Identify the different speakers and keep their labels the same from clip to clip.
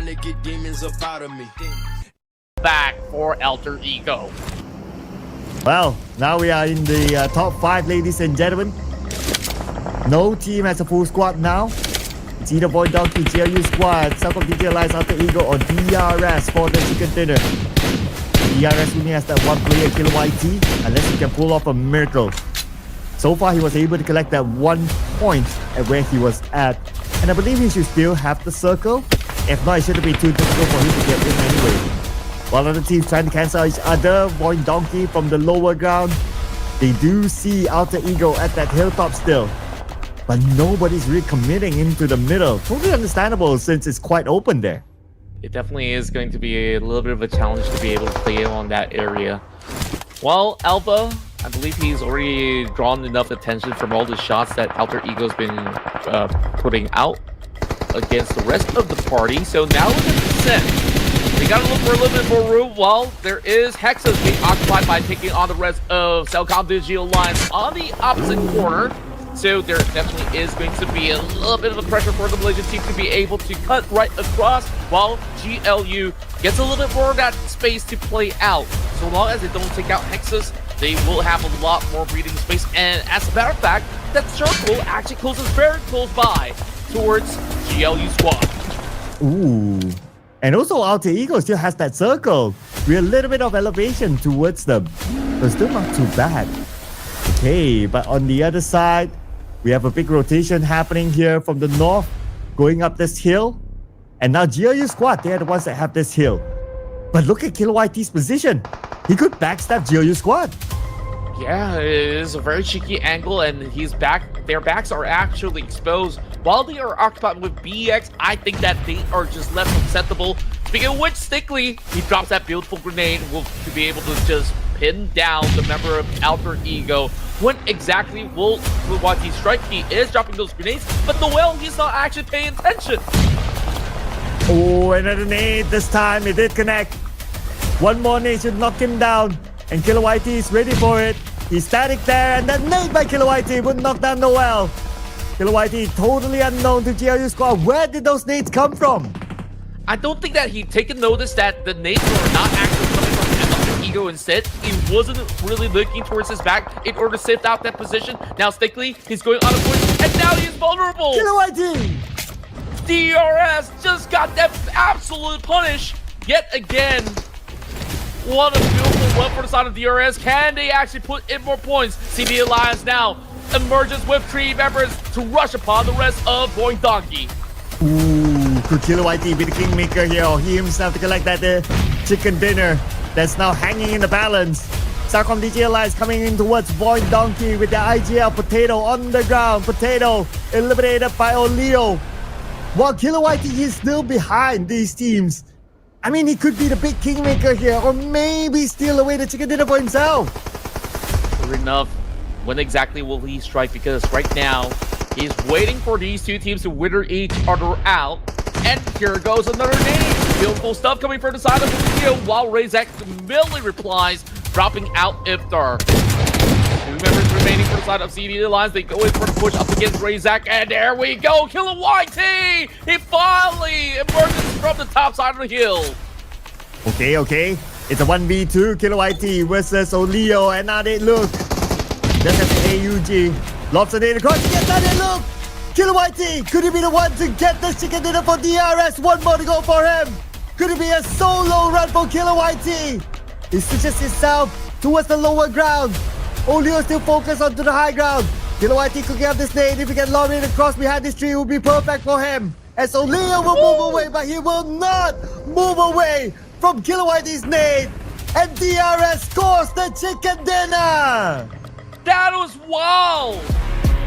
Speaker 1: to get demons up out of me.
Speaker 2: Back for Alter Ego.
Speaker 3: Well, now we are in the top 5, ladies and gentlemen. No team has a full squad now. It's either Void Donkey, GLU squad, South of DJ Alliance, Alter Ego, or DRS for the chicken dinner. DRS only has that one player, Killer YT, unless he can pull off a miracle. So far, he was able to collect that 1 point at where he was at. And I believe he should still have the circle. If not, it shouldn't be too difficult for him to get in anyway. While other teams trying to cancel each other, Void Donkey from the lower ground, they do see Alter Ego at that hilltop still. But nobody's really committing into the middle. Totally understandable since it's quite open there.
Speaker 2: It definitely is going to be a little bit of a challenge to be able to play on that area. Well, Alpha, I believe he's already drawn enough attention from all the shots that Alter Ego's been putting out against the rest of the party. So now look at the set. We gotta look for a little bit more room. Well, there is Hexus being occupied by taking on the rest of Cellcom Digital Alliance on the opposite corner. So there definitely is going to be a little bit of a pressure for the Malaysian team to be able to cut right across, while GLU gets a little bit more of that space to play out. So long as they don't take out Hexus, they will have a lot more breathing space. And as a matter of fact, that circle actually closes very close by towards GLU squad.
Speaker 3: Ooh. And also Alter Ego still has that circle with a little bit of elevation towards them. But still not too bad. Okay, but on the other side, we have a big rotation happening here from the north, going up this hill. And now GLU squad, they are the ones that have this hill. But look at Killer YT's position. He could backstab GLU squad.
Speaker 2: Yeah, it is a very cheeky angle, and he's back. Their backs are actually exposed. While they are occupied with BX, I think that they are just left susceptible. Speaking of which, Stickley, he drops that beautiful grenade to be able to just pin down the member of Alter Ego. When exactly will YT strike? He is dropping those grenades, but Noel, he's not actually paying attention.
Speaker 3: Oh, another nade. This time it did connect. One more nade should knock him down. And Killer YT is ready for it. He's static there, and that nade by Killer YT would knock down Noel. Killer YT totally unknown to GLU squad. Where did those nades come from?
Speaker 2: I don't think that he'd taken notice that the nades were not actually coming from Alter Ego. Instead, he wasn't really looking towards his back in order to sift out that position. Now Stickley, he's going on a push, and now he's vulnerable.
Speaker 3: Killer YT!
Speaker 2: DRS just got that absolute punish yet again. What a beautiful one for the side of DRS. Can they actually put in more points? CD Alliance now emerges with 3 members to rush upon the rest of Void Donkey.
Speaker 3: Ooh, could Killer YT be the kingmaker here, or he himself to collect that chicken dinner that's now hanging in the balance? Cellcom DJ Alliance coming in towards Void Donkey with the IGL Potato on the ground. Potato eliminated by Oleo. While Killer YT is still behind these teams. I mean, he could be the big kingmaker here, or maybe steal away the chicken dinner for himself.
Speaker 2: Sure enough, when exactly will he strike? Because right now, he's waiting for these two teams to wither each other out. And here goes another name. Beautiful stuff coming from the side of the field, while Razak immediately replies, dropping out Iftar. 2 members remaining for the side of CD Alliance. They go in for the push up against Razak, and there we go. Killer YT! He finally emerges from the top side of the hill.
Speaker 3: Okay. It's a 1v2. Killer YT versus Oleo, and now they look. Just as AUG. Lobs a nade across. Yes, now they look. Killer YT, could he be the one to get the chicken dinner for DRS? One more to go for him. Could it be a solo run for Killer YT? He switches himself towards the lower ground. Oleo still focused onto the high ground. Killer YT could get this nade. If he can lob it across behind this tree, it would be perfect for him. As Oleo will move away, but he will not move away from Killer YT's nade. And DRS scores the chicken dinner.
Speaker 2: That was wild!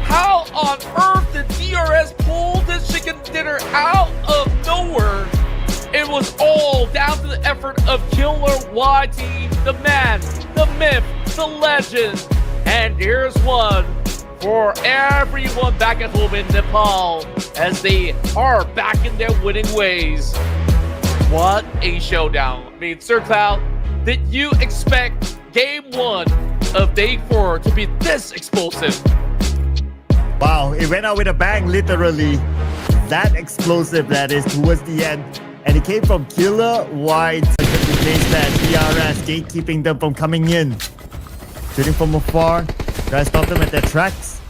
Speaker 2: How on earth did DRS pull this chicken dinner out of nowhere? It was all down to the effort of Killer YT, the man, the myth, the legend. And here's one for everyone back at home in Nepal as they are back in their winning ways. What a showdown. I mean, Sir Cloud, did you expect Game 1 of Day 4 to be this explosive?
Speaker 3: Wow, it went out with a bang, literally. That explosive, that is, towards the end. And it came from Killer White. That DRS gatekeeping them from coming in. Shooting from afar. Try to stop them at their tracks.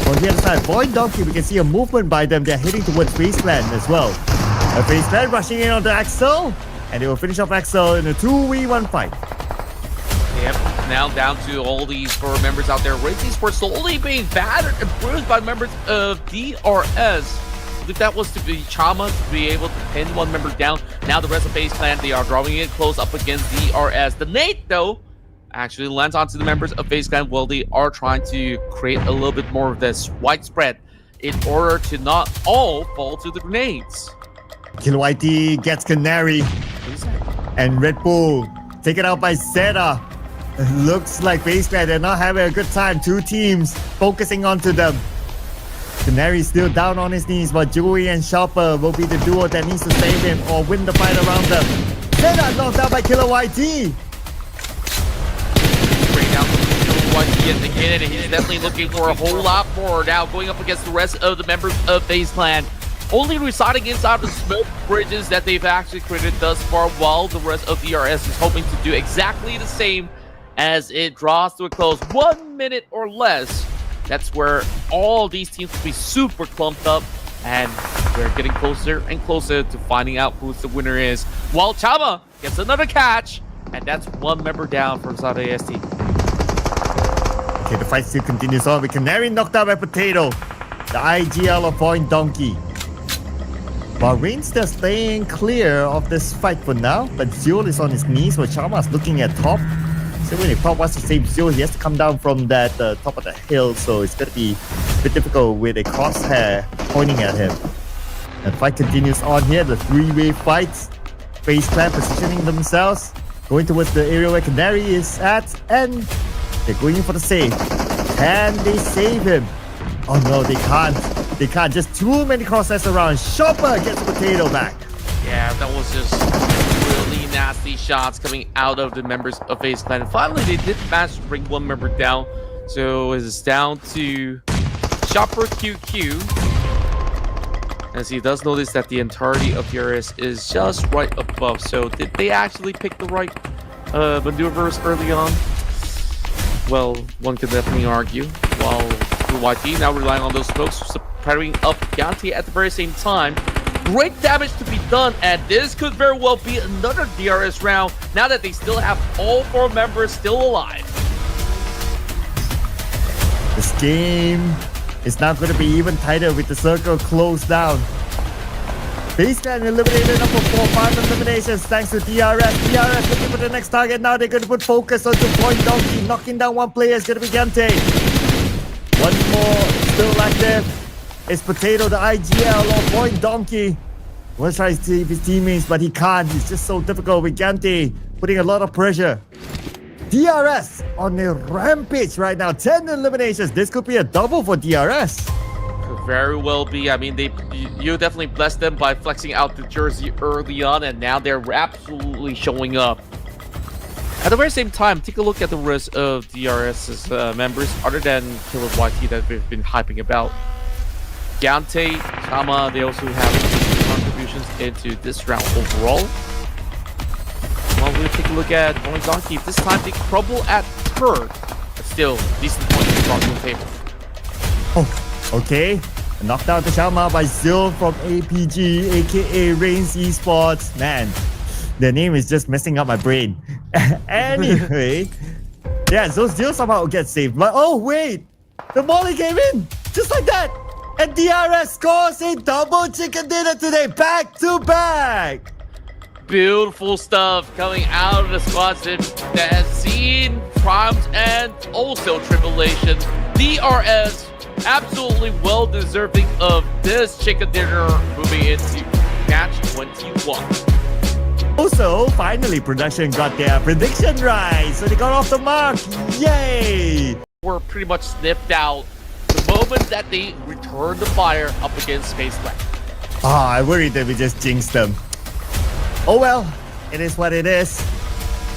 Speaker 3: On the other side, Void Donkey, we can see a movement by them. They're heading towards Wasteland as well. A Wasteland rushing in onto Axel. And they will finish off Axel in a 2v1 fight.
Speaker 2: Yep, now down to all these four members out there. Racing Sports slowly being battered and bruised by members of DRS. I believe that was to be Chama to be able to pin one member down. Now the rest of FaZe Clan, they are drawing it close up against DRS. The nade, though, actually lands onto the members of FaZe Clan. Well, they are trying to create a little bit more of this widespread in order to not all fall to the grenades.
Speaker 3: Killer Whitey gets Canary. And Red Bull taken out by Zeta. It looks like FaZe Clan, they're not having a good time. Two teams focusing onto them. Canary still down on his knees, but Joey and Shopper will be the duo that needs to save him or win the fight around them. Zeta knocked out by Killer YT.
Speaker 2: Bring down Killer YT yet again, and he's definitely looking for a whole lot more now, going up against the rest of the members of FaZe Clan. Only residing inside the smoke bridges that they've actually created thus far, while the rest of DRS is hoping to do exactly the same as it draws to a close. 1 minute or less. That's where all these teams will be super clumped up, and we're getting closer and closer to finding out who the winner is. While Chama gets another catch, and that's one member down from South AST.
Speaker 3: Okay, the fight still continues on with Canary knocked out by Potato. The IGL of Point Donkey. While Rain's still staying clear of this fight for now, but Zul is on his knees while Chama's looking at top. So when Top wants to save Zul, he has to come down from that top of the hill, so it's going to be a bit difficult with a crosshair pointing at him. And the fight continues on here, the three-way fights. FaZe Clan positioning themselves, going towards the area where Canary is at, and they're going in for the save. Can they save him? Oh no, they can't. They can't. Just too many crosshairs around. Shopper gets Potato back.
Speaker 2: Yeah, that was just really nasty shots coming out of the members of FaZe Clan. And finally, they did manage to bring one member down. So it's down to Shopper QQ. As he does notice that the entirety of DRS is just right above. So did they actually pick the right maneuvers early on? Well, one could definitely argue. While YT now relying on those smokes, spreading up Gante at the very same time. Great damage to be done, and this could very well be another DRS round now that they still have all four members still alive.
Speaker 3: This game is now going to be even tighter with the circle closed down. FaZe Clan eliminated number 4, 5 eliminations thanks to DRS. DRS looking for the next target now. They're going to put focus onto Point Donkey. Knocking down one player is going to be Gante. One more still active. It's Potato, the IGL of Point Donkey. Wants to try to save his teammates, but he can't. It's just so difficult with Gante putting a lot of pressure. DRS on a rampage right now. 10 eliminations. This could be a double for DRS.
Speaker 2: Could very well be. I mean, you definitely blessed them by flexing out the jersey early on, and now they're absolutely showing up. At the very same time, take a look at the rest of DRS's members, other than Killer YT that we've been hyping about. Gante, Chama, they also have contributions into this round overall. Well, we'll take a look at Point Donkey. This time they crumble at third, but still, decent points brought to the table.
Speaker 3: Oh, okay. Knocked out the Chama by Zil from APG, aka Reigns Esports. Man, their name is just messing up my brain. Anyway, yeah, so Zil somehow gets saved. But oh, wait, the molly came in just like that. And DRS scores a double chicken dinner today, back to back.
Speaker 2: Beautiful stuff coming out of the squads that has seen triumphs and also tribulations. DRS absolutely well deserving of this chicken dinner moving into match 21.
Speaker 3: Also, finally, production got their prediction right, so they got off the mark. Yay!
Speaker 2: We're pretty much sniffed out the moment that they returned the fire up against FaZe Clan.
Speaker 3: I worried that we just jinxed them. Oh well, it is what it is.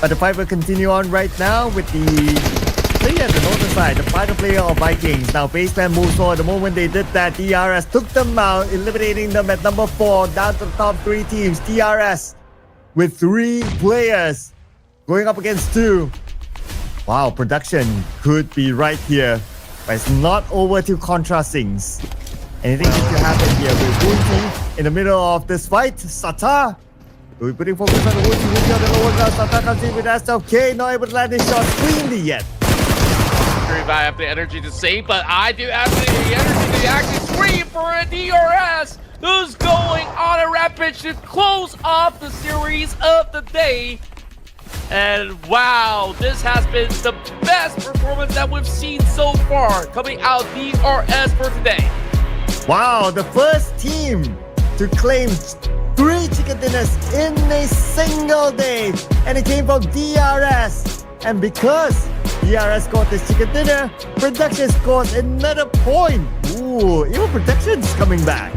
Speaker 3: But the fight will continue on right now with the player on the northern side, the final player of Vikings. Now Baseman moves forward. The moment they did that, DRS took them out, eliminating them at number 4, down to the top 3 teams. DRS with 3 players going up against 2. Wow, production could be right here, but it's not over till Contra sings. Anything could happen here with Wunti in the middle of this fight. Sata, we're putting focus on the Wunti on the lower ground. Sata comes in with SLK, not able to land his shot cleanly yet.
Speaker 2: Sure if I have the energy to save, but I do have the energy to actually scream for a DRS who's going on a rampage to close off the series of the day. And wow, this has been the best performance that we've seen so far coming out DRS for today.
Speaker 3: Wow, the first team to claim 3 chicken dinners in a single day, and it came from DRS. And because DRS scored this chicken dinner, production scores another point. Ooh, even production's coming back.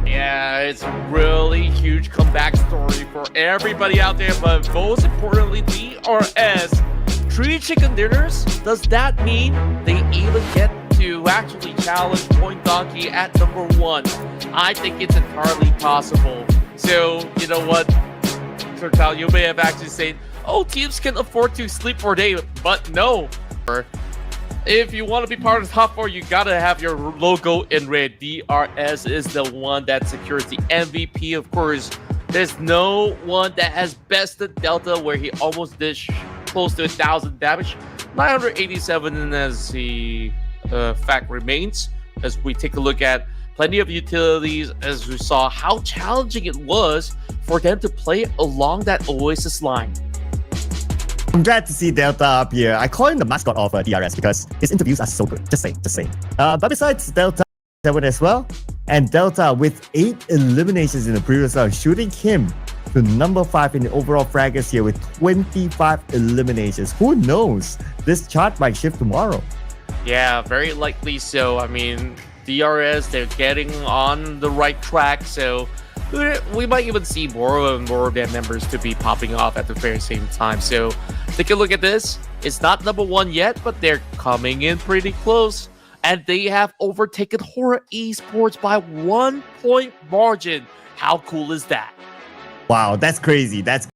Speaker 2: Yeah, it's a really huge comeback story for everybody out there, but most importantly, DRS. 3 chicken dinners? Does that mean they even get to actually challenge Point Donkey at number 1? I think it's entirely possible. So, you know what, Sertal, you may have actually said, oh, teams can afford to sleep for a day, but no. If you want to be part of the top 4, you gotta have your logo in red. DRS is the one that secures the MVP, of course. There's no one that has bested Delta, where he almost did close to 1,000 damage. 987 as the fact remains. As we take a look at plenty of utilities, as we saw how challenging it was for them to play along that Oasis line.
Speaker 3: I'm glad to see Delta up here. I call him the mascot of DRS because his interviews are so good. Just saying. But besides Delta, 7 as well. And Delta with 8 eliminations in the previous round, shooting him to number 5 in the overall fraggers here with 25 eliminations. Who knows? This chart might shift tomorrow.
Speaker 2: Yeah, very likely so. I mean, DRS, they're getting on the right track, so we might even see more and more of their members to be popping off at the very same time. So take a look at this. It's not number 1 yet, but they're coming in pretty close. And they have overtaken Horror Esports by 1 point margin. How cool is that?
Speaker 3: Wow, that's crazy. That's